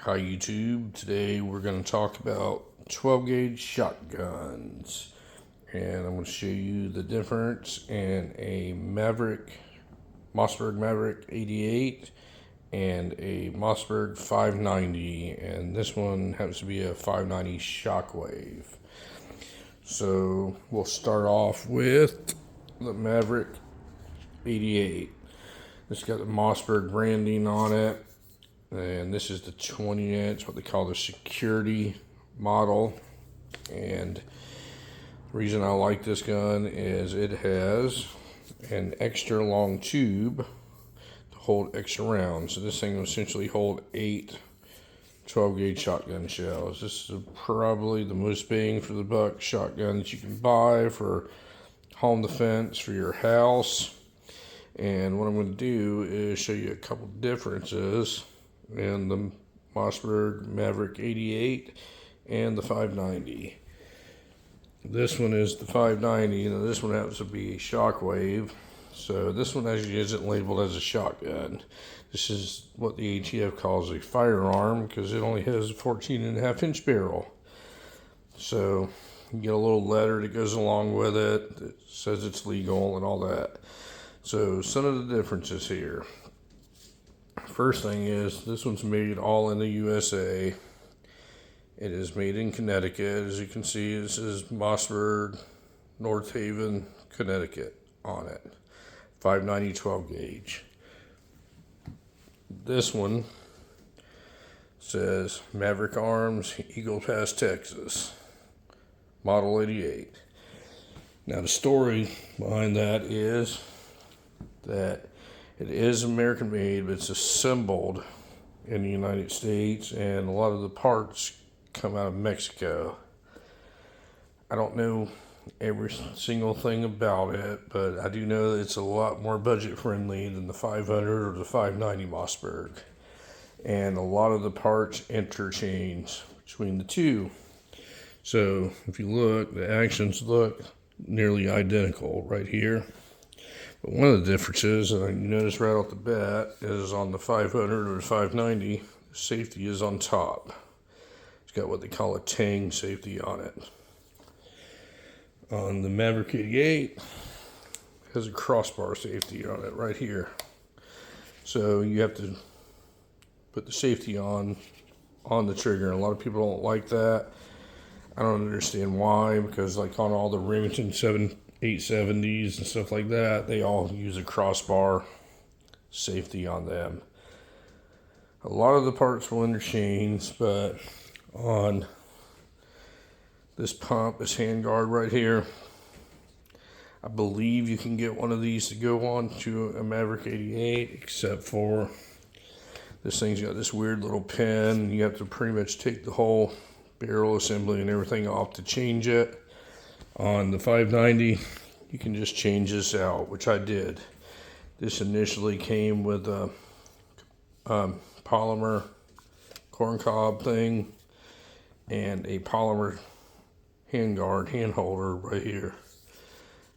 Hi YouTube, today we're going to talk about 12 gauge shotguns, and I'm going to show you the difference in a Mossberg Maverick 88 and a Mossberg 590, and this one happens to be a 590 shockwave. So we'll start off with the Maverick 88. It's got the Mossberg branding on it. And this is the 20-inch, what they call the security model. And the reason I like this gun is it has an extra long tube to hold extra rounds. So this thing will essentially hold 8 12 gauge shotgun shells. This is probably the most bang for the buck shotgun that you can buy for home defense for your house. And what I'm going to do is show you a couple differences in the Mossberg Maverick 88 and the 590. This one is the 590, and this one happens to be a shockwave. So this one actually isn't labeled as a shotgun. This is what the ATF calls a firearm because it only has a 14.5-inch barrel. So you get a little letter that goes along with it that says it's legal and all that. So some of the differences here. First thing is, this one's made all in the USA. It is made in Connecticut. As you can see, this is Mossberg, North Haven, Connecticut on it. 590 12 gauge. This one says Maverick Arms, Eagle Pass, Texas. Model 88. Now the story behind that is that it is American made, but it's assembled in the United States, and a lot of the parts come out of Mexico. I don't know every single thing about it, but I do know that it's a lot more budget friendly than the 500 or the 590 Mossberg. And a lot of the parts interchange between the two. So if you look, the actions look nearly identical right here. But one of the differences, and you notice right off the bat, is on the 500 or the 590, the safety is on top. It's got what they call a tang safety on it. On the Maverick 88, it has a crossbar safety on it right here. So you have to put the safety on the trigger, and a lot of people don't like that. I don't understand why, because like on all the Remington 870s and stuff like that, they all use a crossbar safety on them. A lot of the parts will interchange, but on this pump, this handguard right here, I believe you can get one of these to go on to a Maverick 88, except for this thing's got this weird little pin. You have to pretty much take the whole barrel assembly and everything off to change it. On the 590, you can just change this out, which I did. This initially came with a polymer corncob thing and a polymer hand holder right here.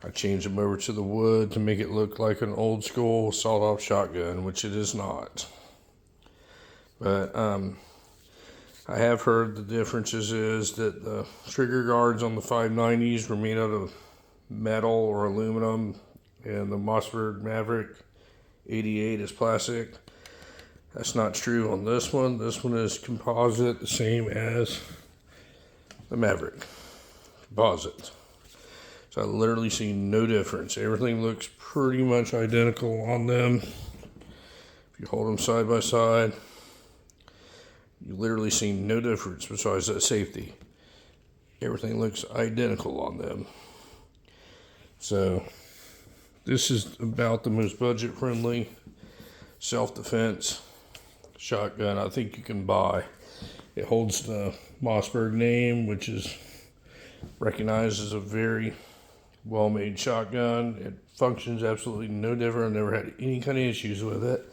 I changed them over to the wood to make it look like an old school sawed-off shotgun, which it is not. But I have heard the differences is that the trigger guards on the 590s were made out of metal or aluminum, and the Mossberg Maverick 88 is plastic. That's not true on this one. This one is composite, the same as the Maverick. Composite. So I literally see no difference. Everything looks pretty much identical on them. If you hold them side by side, you literally see no difference besides that safety. Everything looks identical on them. So this is about the most budget friendly self-defense shotgun I think you can buy. It holds the Mossberg name, which is recognized as a very well-made shotgun. It functions absolutely no different. I've never had any kind of issues with it.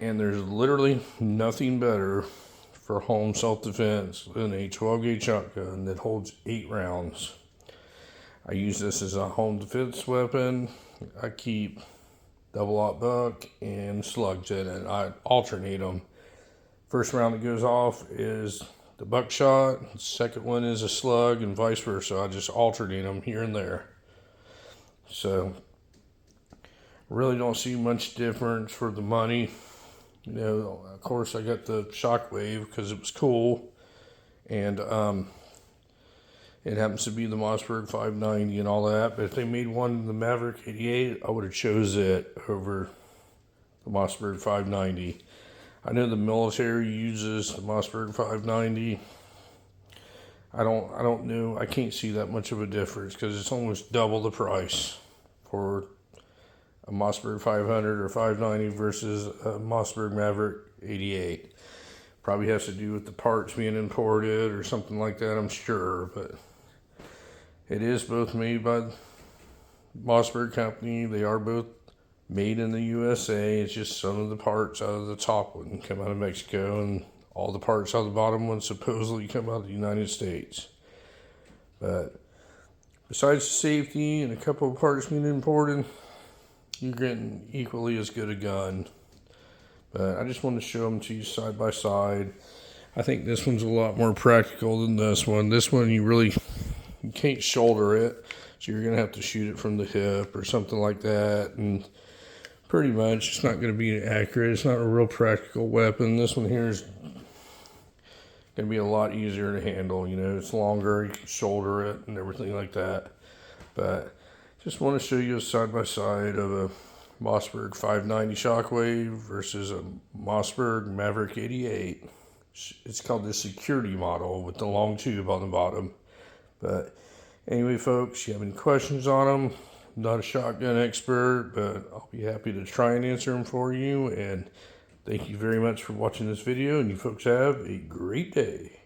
And there's literally nothing better for home self-defense than a 12 gauge shotgun that holds 8 rounds. I use this as a home defense weapon. I keep double aught buck and slugs in it. I alternate them First round that goes off is the buckshot. The second one is a slug, and vice versa. I just alternate them here and there. So really don't see much difference for the money. You know, of course I got the shockwave because it was cool, and it happens to be the Mossberg 590 and all that. But if they made one in the Maverick 88, I would have chose it over the Mossberg 590. I know the military uses the Mossberg 590. I don't know. I can't see that much of a difference because it's almost double the price for a Mossberg 500 or 590 versus a Mossberg Maverick 88. Probably has to do with the parts being imported or something like that, I'm sure. But it is both made by Mossberg Company. They are both made in the USA. It's just some of the parts out of the top one come out of Mexico, and all the parts out of the bottom one supposedly come out of the United States. But besides the safety and a couple of parts being imported, you're getting equally as good a gun. But I just want to show them to you side by side. I think this one's a lot more practical than this one. This one you can't shoulder it, so you're going to have to shoot it from the hip or something like that, and pretty much it's not going to be accurate. It's not a real practical weapon. This one here is going to be a lot easier to handle. You know, it's longer, you can shoulder it and everything like that. But just want to show you a side by side of a Mossberg 590 shockwave versus a Mossberg Maverick 88. It's called the security model with the long tube on the bottom. But anyway, folks, you have any questions on them? I'm not a shotgun expert, but I'll be happy to try and answer them for you. And thank you very much for watching this video, and you folks have a great day.